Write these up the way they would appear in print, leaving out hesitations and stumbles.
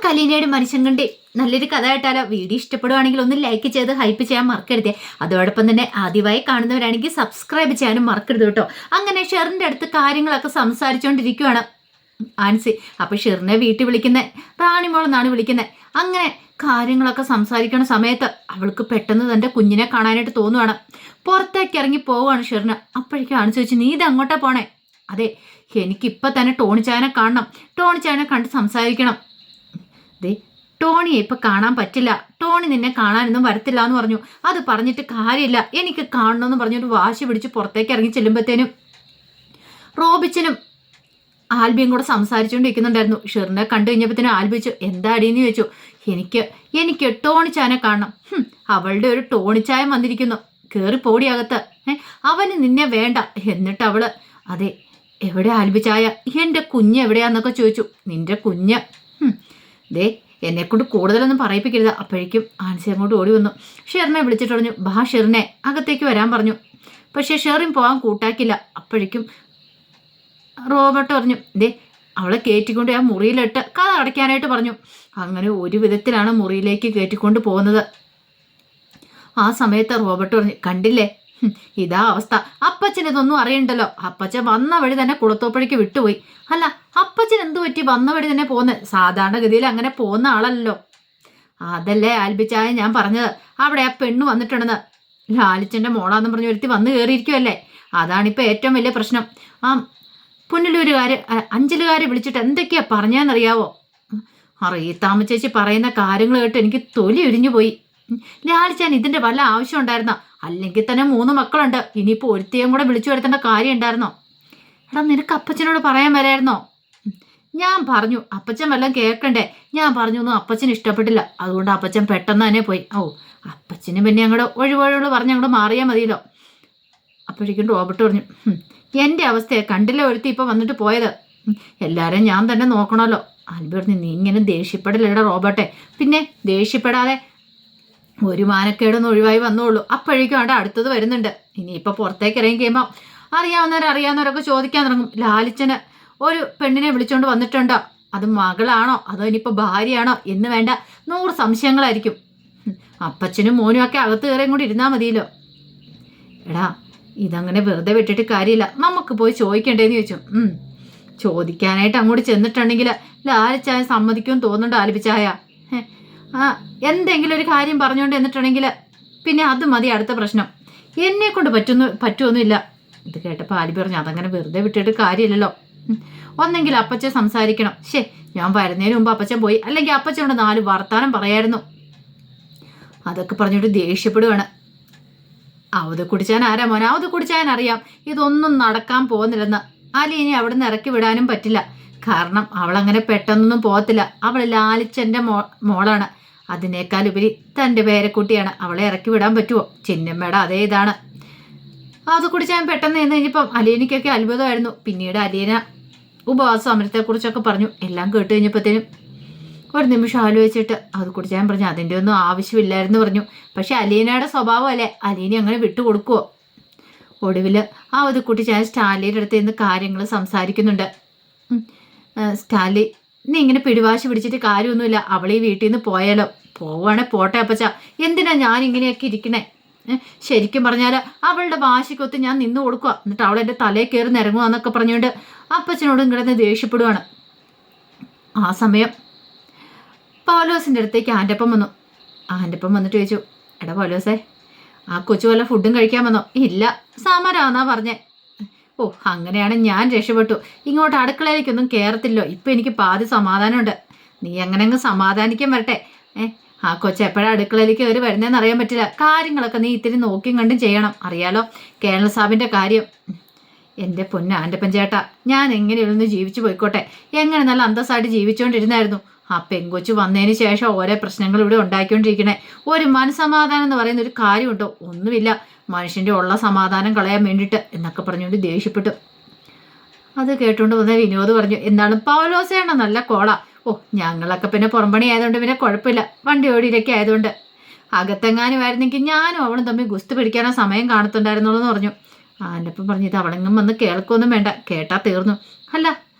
കലീനയുടെ മനുഷ്യങ്കണ്ടി നല്ലൊരു കഥ കേട്ടാലോ? വീഡിയോ ഇഷ്ടപ്പെടുവാണെങ്കിൽ ഒന്ന് ലൈക്ക് ചെയ്ത് ഹൈപ്പ് ചെയ്യാൻ മറക്കരുതേ. അതോടൊപ്പം തന്നെ ആദ്യമായി കാണുന്നവരാണെങ്കിൽ സബ്സ്ക്രൈബ് ചെയ്യാനും മറക്കരുത് കേട്ടോ. അങ്ങനെ ഷെറിന്റെ അടുത്ത് കാര്യങ്ങളൊക്കെ സംസാരിച്ചുകൊണ്ടിരിക്കുവാണ് ആൻസി. അപ്പൊ ഷെറിനെ വീട്ടിൽ വിളിക്കുന്നത് റാണിമോൾ എന്നാണ് വിളിക്കുന്നത്. അങ്ങനെ കാര്യങ്ങളൊക്കെ സംസാരിക്കുന്ന സമയത്ത് അവൾക്ക് പെട്ടെന്ന് തന്റെ കുഞ്ഞിനെ കാണാനായിട്ട് തോന്നുവാണ്. പുറത്തേക്ക് ഇറങ്ങി പോവുകയാണ് ഷെറിന്. അപ്പോഴേക്കും ആൻസി ചോദിച്ചു, നീ ഇത് അങ്ങോട്ടാ പോണേ? അതെ, എനിക്കിപ്പൊ തന്നെ ടോണിച്ചായനെ കാണണം, ടോണിച്ചായനെ കണ്ട് സംസാരിക്കണം. ദേ, ടോണിയെ ഇപ്പൊ കാണാൻ പറ്റില്ല, ടോണി നിന്നെ കാണാനൊന്നും വരത്തില്ല എന്ന് പറഞ്ഞു. അത് പറഞ്ഞിട്ട് കാര്യമില്ല, എനിക്ക് കാണണമെന്ന് പറഞ്ഞൊരു വാശി പിടിച്ച് പുറത്തേക്ക് ഇറങ്ങി ചെല്ലുമ്പോഴത്തേനും റോബിച്ചനും ആൽബിയും കൂടെ സംസാരിച്ചുകൊണ്ടിരിക്കുന്നുണ്ടായിരുന്നു. ഷെറിനെ കണ്ടു കഴിഞ്ഞപ്പോഴത്തേനും ആൽബിച്ചു, എന്താ അടിയെന്ന് ചോദിച്ചു. എനിക്ക് ടോണിച്ചായനെ കാണണം. അവളുടെ ഒരു ടോണിച്ചായം വന്നിരിക്കുന്നു, കേറി പോടിയകത്ത്, അവന് നിന്നെ വേണ്ട. എന്നിട്ട് അവള്, അതെ എവിടെ ആൽബിച്ചായ, എന്റെ കുഞ്ഞ് എവിടെയാന്നൊക്കെ ചോദിച്ചു. നിന്റെ കുഞ്ഞ് ദേ എന്നെക്കൊണ്ട് കൂടുതലൊന്നും പറയിപ്പിക്കരുത്. അപ്പോഴേക്കും ആൻസി അങ്ങോട്ട് ഓടി വന്നു. ഷെറിനെ വിളിച്ചിട്ട് പറഞ്ഞു, ബാ ഷെറിനെ അകത്തേക്ക് വരാൻ പറഞ്ഞു. പക്ഷെ ഷെറിൻ പോകാൻ കൂട്ടാക്കില്ല. അപ്പോഴേക്കും റോബർട്ട് പറഞ്ഞു, ദേ അവളെ കയറ്റിക്കൊണ്ട് ആ മുറിയിലിട്ട് കഥ അടയ്ക്കാനായിട്ട് പറഞ്ഞു. അങ്ങനെ ഒരു വിധത്തിലാണ് മുറിയിലേക്ക് കയറ്റിക്കൊണ്ട് പോകുന്നത്. ആ സമയത്ത് റോബർട്ട് പറഞ്ഞു, കണ്ടില്ലേ, ഇതാ അവസ്ഥ. അപ്പച്ചൻ ഇതൊന്നും അറിയണ്ടല്ലോ. അപ്പച്ചൻ വന്ന വഴി തന്നെ കുളത്തോപ്പഴിക്ക് വിട്ടുപോയി. അല്ല, അപ്പച്ചൻ എന്തു പറ്റി വന്ന വഴി തന്നെ പോകുന്നത്? സാധാരണഗതിയിൽ അങ്ങനെ പോകുന്ന ആളല്ലോ. അതല്ലേ ആൽബിച്ചായ ഞാൻ പറഞ്ഞത്, അവിടെ ആ പെണ്ണ് വന്നിട്ടുണ്ടെന്ന്. ലാലിച്ചന്റെ മോളാന്ന് പറഞ്ഞ് ഒരുത്തി വന്ന് കയറിയിരിക്കുമല്ലേ. അതാണിപ്പോൾ ഏറ്റവും വലിയ പ്രശ്നം. ആ പുനലൂരുകാര് അഞ്ചലുകാരെ വിളിച്ചിട്ട് എന്തൊക്കെയാ പറഞ്ഞാന്നറിയാവോ? റീത്താമ്മ ചേച്ചി പറയുന്ന കാര്യങ്ങൾ കേട്ട് എനിക്ക് തൊലി ഉരിഞ്ഞു പോയി. ലാലിച്ചാൻ ഇതിന്റെ വല്ല ആവശ്യം ഉണ്ടായിരുന്നോ? അല്ലെങ്കിൽ തന്നെ 3 മക്കളുണ്ട്, ഇനിയിപ്പോൾ ഒരുത്തിയും കൂടെ വിളിച്ചു വരുത്തേണ്ട കാര്യം ഉണ്ടായിരുന്നോ? എടാ, നിനക്ക് അപ്പച്ചനോട് പറയാൻ വരായിരുന്നോ? ഞാൻ പറഞ്ഞു, അപ്പച്ചൻ വല്ലതും കേൾക്കണ്ടേ? ഞാൻ പറഞ്ഞു ഒന്നും അപ്പച്ചന് ഇഷ്ടപ്പെട്ടില്ല, അതുകൊണ്ട് അപ്പച്ചൻ പെട്ടെന്ന് തന്നെ പോയി. ഓ, അപ്പച്ചന് പിന്നെ അങ്ങോട്ട് ഒഴിവൊഴിവുകൾ പറഞ്ഞ് അങ്ങോട്ട് മാറിയാൽ മതിയല്ലോ. അപ്പോഴേക്കും റോബർട്ട് പറഞ്ഞു, എൻ്റെ അവസ്ഥയെ കണ്ടില്ല ഒരുത്തി ഇപ്പം വന്നിട്ട് പോയത്. എല്ലാവരും ഞാൻ തന്നെ നോക്കണമല്ലോ. ആൽബി പറഞ്ഞു, നീ ഇങ്ങനെ ദേഷ്യപ്പെടില്ലടാ റോബർട്ടെ. പിന്നെ ദേഷ്യപ്പെടാതെ ഒരു മാനക്കേടൊന്നും ഒഴിവായി വന്നോളൂ. അപ്പോഴേക്കും അവിടെ അടുത്തത് വരുന്നുണ്ട്. ഇനിയിപ്പോൾ പുറത്തേക്ക് ഇറങ്ങി കഴിയുമ്പോൾ അറിയാവുന്നവരൊക്കെ ചോദിക്കാൻ തുടങ്ങും, ലാലിച്ചന് ഒരു പെണ്ണിനെ വിളിച്ചുകൊണ്ട് വന്നിട്ടുണ്ടോ? അത് മകളാണോ അതോ ഇനിയിപ്പോൾ ഭാര്യയാണോ എന്ന് വേണ്ട 100 സംശയങ്ങളായിരിക്കും. അപ്പച്ചനും മോനും ഒക്കെ അകത്ത് കയറിയും കൂടി ഇരുന്നാൽ മതിയല്ലോ. എടാ, ഇതങ്ങനെ വെറുതെ വിട്ടിട്ട് കാര്യമില്ല, നമുക്ക് പോയി ചോദിക്കണ്ടേന്ന് ചോദിച്ചു. ചോദിക്കാനായിട്ട് അങ്ങോട്ട് ചെന്നിട്ടുണ്ടെങ്കിൽ ലാലിച്ചായ സമ്മതിക്കുമെന്ന് തോന്നുന്നുണ്ട് ആലപിച്ചായ. എന്തെങ്കിലും ഒരു കാര്യം പറഞ്ഞുകൊണ്ട് എന്നിട്ടുണ്ടെങ്കിൽ പിന്നെ അത് മതി അടുത്ത പ്രശ്നം. എന്നെ കൊണ്ട് പറ്റുമൊന്നുമില്ല. ഇത് കേട്ടപ്പോൾ ആലി പറഞ്ഞു, അതങ്ങനെ വെറുതെ വിട്ടിട്ട് കാര്യമില്ലല്ലോ. ഒന്നെങ്കിൽ അപ്പച്ചൻ സംസാരിക്കണം. ഞാൻ വരുന്നതിന് മുമ്പ് അപ്പച്ചൻ പോയി, അല്ലെങ്കിൽ അപ്പച്ചനോട് 4 വർത്താനം പറയായിരുന്നു. അതൊക്കെ പറഞ്ഞിട്ട് ദേഷ്യപ്പെടുവാണ്. അവത് കുടിച്ചാൻ ആരാ മോനെ? അവത് കുടിച്ചാൻ അറിയാം ഇതൊന്നും നടക്കാൻ പോകുന്നില്ലെന്ന്. അലീനെ അവിടെ നിന്ന് ഇറക്കി വിടാനും പറ്റില്ല. കാരണം അവളങ്ങനെ പെട്ടെന്നൊന്നും പോകത്തില്ല. അവൾ ലാലിച്ചൻ്റെ മോളാണ്. അതിനേക്കാൾ ഉപരി തൻ്റെ പേരക്കുട്ടിയാണ്. അവളെ ഇറക്കി വിടാൻ പറ്റുമോ? ചിന്നമ്മയുടെ അതേ ഇതാണ്. അത് കുടിച്ചാൻ പെട്ടെന്ന് എന്ന് കഴിഞ്ഞപ്പം അലീനയ്ക്കൊക്കെ അത്ഭുതമായിരുന്നു. പിന്നീട് അലീന ഉപവാസ സമരത്തെക്കുറിച്ചൊക്കെ പറഞ്ഞു. എല്ലാം കേട്ട് കഴിഞ്ഞപ്പോഴത്തേനും ഒരു നിമിഷം ആലോചിച്ചിട്ട് അത് കുടിച്ചാൻ പറഞ്ഞു, അതിൻ്റെ ഒന്നും ആവശ്യമില്ലായിരുന്നു പറഞ്ഞു. പക്ഷെ അലീനയുടെ സ്വഭാവം അല്ലേ, അലീന അങ്ങനെ വിട്ടുകൊടുക്കുവോ? ഒടുവിൽ അത് കുട്ടിച്ചാൻ സ്റ്റാലിയുടെ അടുത്ത് നിന്ന് കാര്യങ്ങൾ സംസാരിക്കുന്നുണ്ട്. സ്റ്റാലി, നീ ഇങ്ങനെ പിടിവാശി പിടിച്ചിട്ട് കാര്യമൊന്നുമില്ല. അവളീ വീട്ടിൽ നിന്ന് പോയാലോ? പോവാണെ പോട്ടെ അപ്പച്ച, എന്തിനാ ഞാൻ ഇങ്ങനെയൊക്കെ ഇരിക്കണേ? ശരിക്കും പറഞ്ഞാൽ അവളുടെ വാശിക്കൊത്ത് ഞാൻ നിന്ന് കൊടുക്കുക, എന്നിട്ട് അവളെൻ്റെ തലയിൽ കയറി നിരങ്ങുക എന്നൊക്കെ പറഞ്ഞുകൊണ്ട് അപ്പച്ചനോടും കിടന്ന് ദേഷ്യപ്പെടുവാണ്. ആ സമയം പൗലോസിൻ്റെ അടുത്തേക്ക് ആൻ്റപ്പം വന്നു. ആൻ്റപ്പം വന്നിട്ട് ചോദിച്ചു, എടാ പൗലോസേ, ആ കൊച്ചു വല്ല ഫുഡും കഴിക്കാൻ വന്നോ? ഇല്ല, സാമാനാന്നാ പറഞ്ഞേ. ഓ, അങ്ങനെയാണ് ഞാൻ രക്ഷപ്പെട്ടു. ഇങ്ങോട്ട് അടുക്കളയിലേക്കൊന്നും കയറത്തില്ലോ. ഇപ്പം എനിക്ക് പാതി സമാധാനമുണ്ട്. നീ അങ്ങനെ അങ്ങ് സമാധാനിക്കാൻ വരട്ടെ. ആ കൊച്ചു എപ്പോഴാണ് അടുക്കളയിലേക്ക് കയറി വരുന്നതെന്ന് അറിയാൻ പറ്റില്ല. കാര്യങ്ങളൊക്കെ നീ ഇത്തിരി നോക്കിയും കണ്ടും ചെയ്യണം. അറിയാലോ കേരള സാബിൻ്റെ കാര്യം. എൻ്റെ പൊന്നാൻ്റപ്പൻ ചേട്ടാ, ഞാൻ എങ്ങനെയൊന്ന് ജീവിച്ചു പോയിക്കോട്ടെ. എങ്ങനെ നല്ല അന്തസ്സായിട്ട് ജീവിച്ചുകൊണ്ടിരുന്നായിരുന്നു. ആ പെങ്കൊച്ചു വന്നതിന് ശേഷം ഓരോ പ്രശ്നങ്ങൾ ഇവിടെ ഉണ്ടാക്കിക്കൊണ്ടിരിക്കണേ. ഒരു മനസ്സമാധാനം എന്ന് പറയുന്ന ഒരു കാര്യമുണ്ടോ? ഒന്നുമില്ല. മനുഷ്യൻ്റെ ഉള്ള സമാധാനം കളയാൻ വേണ്ടിയിട്ട് എന്നൊക്കെ പറഞ്ഞുകൊണ്ട് ദേഷ്യപ്പെട്ടു. അത് കേട്ടുകൊണ്ട് വന്ന വിനോദ് പറഞ്ഞു, എന്താണ് പൗലോസേണ നല്ല കോള. ഓ, ഞങ്ങളൊക്കെ പിന്നെ പുറംപണി ആയതുകൊണ്ട് പിന്നെ കുഴപ്പമില്ല, വണ്ടി ഓടിയിലൊക്കെ ആയതുകൊണ്ട്. അകത്തെങ്ങാനുമായിരുന്നെങ്കിൽ ഞാനും അവളും തമ്മിൽ ഗുസ്തി പിടിക്കാനോ സമയം കാണത്തുണ്ടായിരുന്നുള്ളൂ എന്ന് പറഞ്ഞു. ആൻ്റപ്പം പറഞ്ഞു, ഇത് അവളെങ്ങും വന്ന് കേൾക്കൊന്നും വേണ്ട, കേട്ടാ തീർന്നു. അല്ല,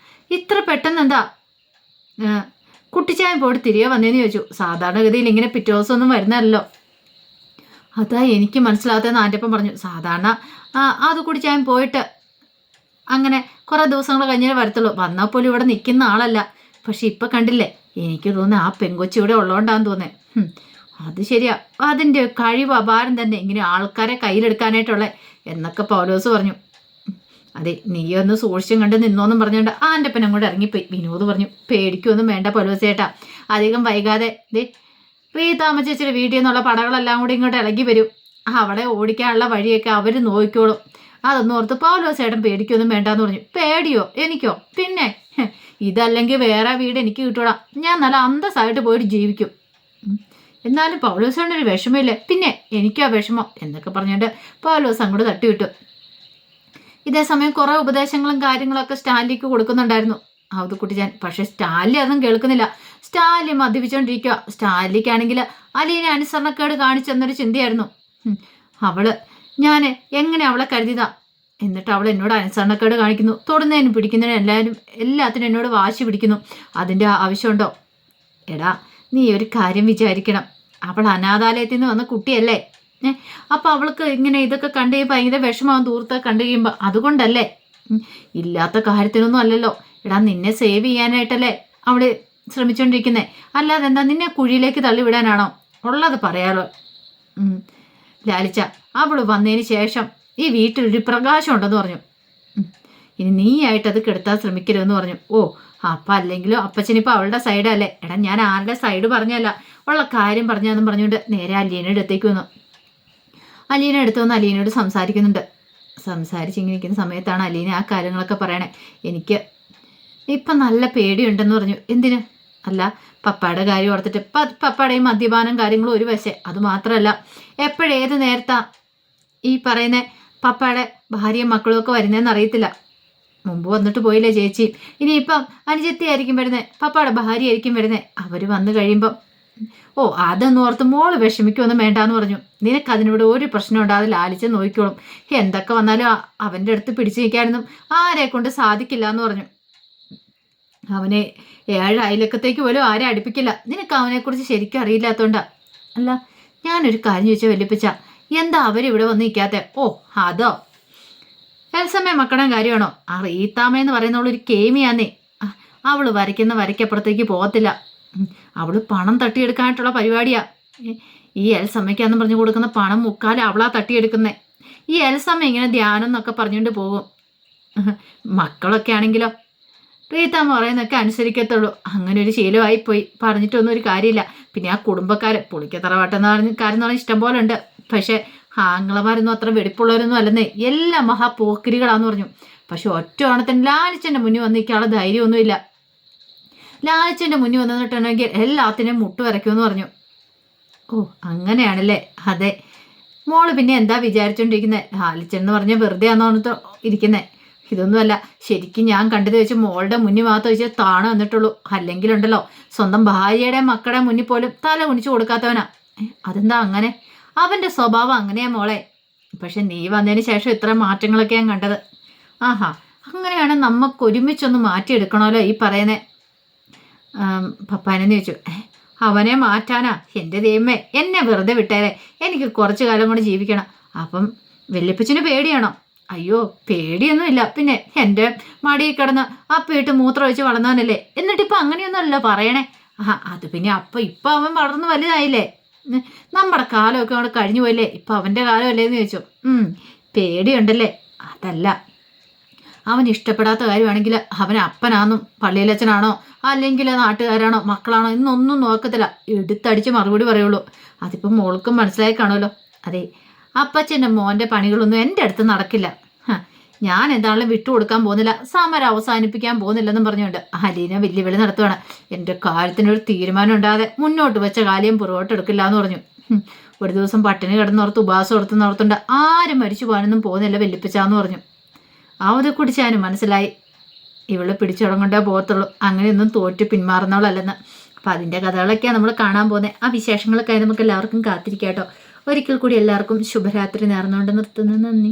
ഇത്ര പെട്ടെന്ന് എന്താ കുട്ടിച്ചായൻ പോയിട്ട് തിരികെ വന്നേന്ന് ചോദിച്ചു. സാധാരണഗതിയിൽ ഇങ്ങനെ പിറ്റേ ദിവസമൊന്നും വരുന്നല്ലോ. അതാ എനിക്ക് മനസ്സിലാകാത്തതെന്ന് ആൻ്റെപ്പം പറഞ്ഞു. സാധാരണ അത് കുടിച്ചാൻ പോയിട്ട് അങ്ങനെ കുറേ ദിവസങ്ങൾ കഴിഞ്ഞേ വരത്തുള്ളൂ. വന്നാൽ പോലും ഇവിടെ നിൽക്കുന്ന ആളല്ല. പക്ഷെ ഇപ്പം കണ്ടില്ലേ, എനിക്ക് തോന്നുന്നു ആ പെങ്കൊച്ചി ഇവിടെ ഉള്ളതുകൊണ്ടാന്ന് തോന്നേ. അത് ശരിയാ, അതിൻ്റെ കഴിവ് അപാരം തന്നെ ഇങ്ങനെ ആൾക്കാരെ കയ്യിലെടുക്കാനായിട്ടുള്ള എന്നൊക്കെ പൗലോസ് പറഞ്ഞു. അതെ, നീ ഒന്ന് സൂക്ഷിച്ചും കണ്ട് നിന്നോന്നും പറഞ്ഞുകൊണ്ട് ആൻ്റെപ്പൻ അങ്ങോട്ട് ഇറങ്ങിപ്പോയി. വിനോദ് പറഞ്ഞു, പേടിക്കൊന്നും വേണ്ട പൗലോസ് ചേട്ടാ, അധികം വൈകാതെ റീതാമ്മ ചേച്ചിയുടെ വീട്ടിൽ നിന്നുള്ള പടകളെല്ലാം കൂടി ഇങ്ങോട്ട് ഇളകി വരും. അവിടെ ഓടിക്കാനുള്ള വഴിയൊക്കെ അവർ നോക്കിക്കോളും. അതൊന്നും ഓർത്ത് പൗലോസ് ചേട്ടൻ പേടിക്കൊന്നും വേണ്ടാന്ന് പറഞ്ഞു. പേടിയോ? എനിക്കോ? പിന്നെ ഇതല്ലെങ്കിൽ വേറെ വീട് എനിക്ക് കിട്ടൂടാ. ഞാൻ നല്ല അന്തസ്സായിട്ട് പോയിട്ട് ജീവിക്കും. എന്നാലും പൗലോസ് ചേട്ടൻ ഒരു വിഷമമില്ലേ? പിന്നെ എനിക്കാ വിഷമം എന്നൊക്കെ പറഞ്ഞുകൊണ്ട് പൗലോസ് അങ്ങോട്ട് തട്ടിവിട്ടു. ഇതേ സമയം കുറേ ഉപദേശങ്ങളും കാര്യങ്ങളൊക്കെ സ്റ്റാൻലിക്ക് കൊടുക്കുന്നുണ്ടായിരുന്നു കുട്ടിച്ചാൻ. പക്ഷെ സ്റ്റാൻലി അതൊന്നും കേൾക്കുന്നില്ല. സ്റ്റാൻലി മദ്യപിച്ചോണ്ടിരിക്കുക. സ്റ്റാൻലിക്കാണെങ്കിൽ അലീനെ അനുസരണക്കേട് കാണിച്ചെന്നൊരു ചിന്തയായിരുന്നു. ഞാൻ എങ്ങനെ അവളെ കരുതിയതാ, എന്നിട്ട് അവൾ എന്നോട് അനുസരണക്കേട് കാണിക്കുന്നു. തൊടുന്നതിനും പിടിക്കുന്നതിനും എല്ലാത്തിനും എന്നോട് വാശി പിടിക്കുന്നു. അതിൻ്റെ ആവശ്യമുണ്ടോ? എടാ, നീ ഒരു കാര്യം വിചാരിക്കണം. അവൾ അനാഥാലയത്തിൽ നിന്ന് വന്ന കുട്ടിയല്ലേ. അപ്പം അവൾക്ക് ഇങ്ങനെ ഇതൊക്കെ കണ്ടു കഴിയുമ്പോൾ ഭയങ്കര വിഷമാവും ദൂരത്തെ കണ്ടു കഴിയുമ്പോൾ. അതുകൊണ്ടല്ലേ, ഇല്ലാത്ത കാര്യത്തിനൊന്നും അല്ലല്ലോ. എടാ, നിന്നെ സേവ് ചെയ്യാനായിട്ടല്ലേ അവൾ ശ്രമിച്ചുകൊണ്ടിരിക്കുന്നേ. അല്ലാതെ എന്താ നിന്നെ കുഴിയിലേക്ക് തള്ളിവിടാനാണോ? ഉള്ളത് പറയാലോ ലാലിച്ച. അവൾ വന്നതിന് ശേഷം ഈ വീട്ടിലൊരു പ്രകാശം ഉണ്ടെന്ന് പറഞ്ഞു. ഇനി നീയായിട്ടത് കെടുത്താൻ ശ്രമിക്കരുതെന്ന് പറഞ്ഞു. ഓ, അപ്പം അല്ലെങ്കിലും അപ്പച്ചനിപ്പോൾ അവളുടെ സൈഡല്ലേ. എടാ, ഞാൻ ആരുടെ സൈഡ് പറഞ്ഞല്ല, ഉള്ള കാര്യം പറഞ്ഞാന്നും പറഞ്ഞുകൊണ്ട് നേരെ അലീനയുടെ അടുത്തേക്ക് വന്നു. അലീന അടുത്ത് വന്ന് അലീനയോട് സംസാരിക്കുന്നുണ്ട്. സംസാരിച്ചിങ്ങനെ ഇരിക്കുന്ന സമയത്താണ് അലീന ആ കാര്യങ്ങളൊക്കെ പറയണേ. എനിക്ക് ഇപ്പം നല്ല പേടിയുണ്ടെന്ന് പറഞ്ഞു. എന്തിന്? അല്ല, പപ്പായുടെ കാര്യം ഓർത്തിട്ട്. പപ്പായുടെയും മദ്യപാനം കാര്യങ്ങളും ഒരു വശേ. അതുമാത്രമല്ല, എപ്പോഴേത് നേരത്താ ഈ പറയുന്ന പപ്പായുടെ ഭാര്യയും മക്കളും ഒക്കെ വരുന്നതെന്ന് അറിയത്തില്ല. മുമ്പ് വന്നിട്ട് പോയില്ലേ ചേച്ചി, ഇനിയിപ്പം അനുജത്തി ആയിരിക്കും വരുന്നത്, പപ്പായുടെ ഭാര്യ ആയിരിക്കും വരുന്നത്. അവർ വന്നു കഴിയുമ്പം ഓ, അതൊന്നും ഓർത്ത് മോള് വിഷമിക്കൊന്നും വേണ്ടാന്ന് പറഞ്ഞു. നിനക്ക് അതിനോട് ഒരു പ്രശ്നം ഉണ്ടാകാതെ ലാലിച്ച് നോക്കിക്കോളും. എന്തൊക്കെ വന്നാലും അവൻ്റെ അടുത്ത് പിടിച്ചു നിൽക്കാനൊന്നും ആരെ കൊണ്ട് സാധിക്കില്ല എന്ന് പറഞ്ഞു. അവനെ 7 അയലക്കത്തേക്ക് പോലും ആരെ അടുപ്പിക്കില്ല. നിനക്ക് അവനെക്കുറിച്ച് ശരിക്കും അറിയില്ലാത്തോണ്ടാ. അല്ല, ഞാനൊരു കാര്യം ചോദിച്ചാൽ വല്യപ്പച്ച, എന്താ അവരിവിടെ വന്ന് നിൽക്കാത്ത? ഓ, അതോ എൽസമ്മ മക്കളുടെ കാര്യമാണോ? ആ റീത്താമ്മയെന്ന് പറയുന്നവളൊരു കേമിയാന്നേ. അവൾ വരയ്ക്കുന്ന വരയ്ക്കപ്പുറത്തേക്ക് പോകത്തില്ല. അവൾ പണം തട്ടിയെടുക്കാനായിട്ടുള്ള പരിപാടിയാ. ഈ എൽസമ്മയ്ക്കാന്ന് പറഞ്ഞു കൊടുക്കുന്ന പണം മുക്കാലും അവളാ തട്ടിയെടുക്കുന്നേ. ഈ എൽസമ്മ ഇങ്ങനെ ധ്യാനം എന്നൊക്കെ പറഞ്ഞുകൊണ്ട് പോകും. മക്കളൊക്കെ ആണെങ്കിലോ റീത്താമ്മ പറയുന്നൊക്കെ അനുസരിക്കത്തുള്ളൂ. അങ്ങനെ ഒരു ശീലമായിപ്പോയി. പറഞ്ഞിട്ടൊന്നും ഒരു കാര്യമില്ല. പിന്നെ ആ കുടുംബക്കാർ പുളിക്കത്തറവാട്ടെന്ന് പറഞ്ഞ ഇഷ്ടം പോലെ ഉണ്ട്. പക്ഷെ ആങ്ങളമാരൊന്നും അത്ര വെടിപ്പുള്ളവരൊന്നും അല്ലെന്നേ. എല്ലാം മഹാപോക്കിരികളാന്ന് പറഞ്ഞു. പക്ഷെ ഒറ്റ ഓണത്തിന് ലാലിച്ചൻ്റെ മുന്നിൽ വന്ന് നിൽക്കാനുള്ള ധൈര്യമൊന്നുമില്ല. ലാലിച്ചൻ്റെ മുന്നിൽ വന്നിട്ടുണ്ടെങ്കിൽ എല്ലാത്തിനെയും മുട്ട് വരയ്ക്കുമെന്ന് പറഞ്ഞു. ഓ, അങ്ങനെയാണല്ലേ? അതെ. മോള് പിന്നെ എന്താ വിചാരിച്ചോണ്ടിരിക്കുന്നത്? ലാലിച്ചൻ എന്ന് പറഞ്ഞാൽ വെറുതെ ആണെന്ന് ഇരിക്കുന്നത്. ഇതൊന്നുമല്ല, ശരിക്കും ഞാൻ കണ്ടത് വെച്ച് മോളുടെ മുന്നിൽ മാത്രം വെച്ച് താണു വന്നിട്ടുള്ളൂ. അല്ലെങ്കിലുണ്ടല്ലോ, സ്വന്തം ഭാര്യയുടെ മക്കളുടെ മുന്നിൽ പോലും തല കുനിച്ചു കൊടുക്കാത്തവനാ. അതെന്താ അങ്ങനെ? അവൻ്റെ സ്വഭാവം അങ്ങനെയാ മോളെ. പക്ഷെ നീ വന്നതിന് ശേഷം ഇത്ര മാറ്റങ്ങളൊക്കെ ഞാൻ കണ്ടത്. ആഹാ, അങ്ങനെയാണ് നമുക്ക് ഒരുമിച്ചൊന്ന് മാറ്റിയെടുക്കണമല്ലോ ഈ പറയുന്നേ. പപ്പാനെന്ന് ചോദിച്ചു. അവനെ മാറ്റാനാ? എൻ്റെ ദൈവമേ, എന്നെ വെറുതെ വിട്ടേരെ. എനിക്ക് കുറച്ചു കാലം കൊണ്ട് ജീവിക്കണം. അപ്പം വല്യപ്പച്ചന് പേടിയാണോ? അയ്യോ, പേടിയൊന്നുമില്ല. പിന്നെ എൻ്റെ മടിയിൽ കിടന്ന് അപ്പിയിട്ട് മൂത്രം ഒഴിച്ച് വളർന്നവനല്ലേ. എന്നിട്ടിപ്പോൾ അങ്ങനെയൊന്നുമല്ലോ പറയണേ. അത് പിന്നെ ഇപ്പം അവൻ വളർന്നു വലുതായില്ലേ. നമ്മുടെ കാലമൊക്കെ അവിടെ കഴിഞ്ഞു പോയില്ലേ. ഇപ്പം അവൻ്റെ കാലമല്ലേന്ന് ചോദിച്ചു. പേടിയുണ്ടല്ലേ? അതല്ല, അവൻ ഇഷ്ടപ്പെടാത്ത കാര്യമാണെങ്കിൽ അവൻ അപ്പനാണെന്നും പള്ളിയിലച്ഛനാണോ അല്ലെങ്കിൽ നാട്ടുകാരാണോ മക്കളാണോ എന്നൊന്നും നോക്കത്തില്ല. എടുത്തടിച്ച് മറുപടി പറയുള്ളൂ. അതിപ്പം മോൾക്കും മനസ്സിലായി കാണുമല്ലോ. അതെ, അപ്പച്ചൻ്റെ മോൻ്റെ പണികളൊന്നും എൻ്റെ അടുത്ത് നടക്കില്ല. ഞാൻ എന്താണെങ്കിലും വിട്ടുകൊടുക്കാൻ പോകുന്നില്ല, സമരം അവസാനിപ്പിക്കാൻ പോകുന്നില്ലെന്നും പറഞ്ഞുകൊണ്ട് അലീന വെല്ലുവിളി നടത്തുവാണ്. എൻ്റെ കാര്യത്തിനൊരു തീരുമാനം ഉണ്ടാകാതെ മുന്നോട്ട് വെച്ച കാര്യം പുറകോട്ടെടുക്കില്ല എന്ന് പറഞ്ഞു. ഒരു ദിവസം പട്ടിണി കിടന്നോർത്ത് ഉപവാസം എടുത്തുന്നോർത്തുണ്ട് ആരും മരിച്ചു പോകാനൊന്നും പോകുന്നില്ല വെല്ലിപ്പിച്ചാന്ന് പറഞ്ഞു. അത് കുടിച്ചാനും മനസ്സിലായി ഇവള് പിടിച്ചുടങ്ങണ്ടേ പോകത്തുള്ളൂ. അങ്ങനെയൊന്നും തോറ്റ് പിന്മാറുന്നവളല്ലെന്ന്. അപ്പം അതിൻ്റെ കഥകളൊക്കെയാണ് നമ്മൾ കാണാൻ പോകുന്നത്. ആ വിശേഷങ്ങളൊക്കെ നമുക്ക് എല്ലാവർക്കും കാത്തിരിക്കാം കേട്ടോ. ഒരിക്കൽ കൂടി എല്ലാവർക്കും ശുഭരാത്രി നേർന്നുകൊണ്ട് നിർത്തുന്നു. നന്ദി.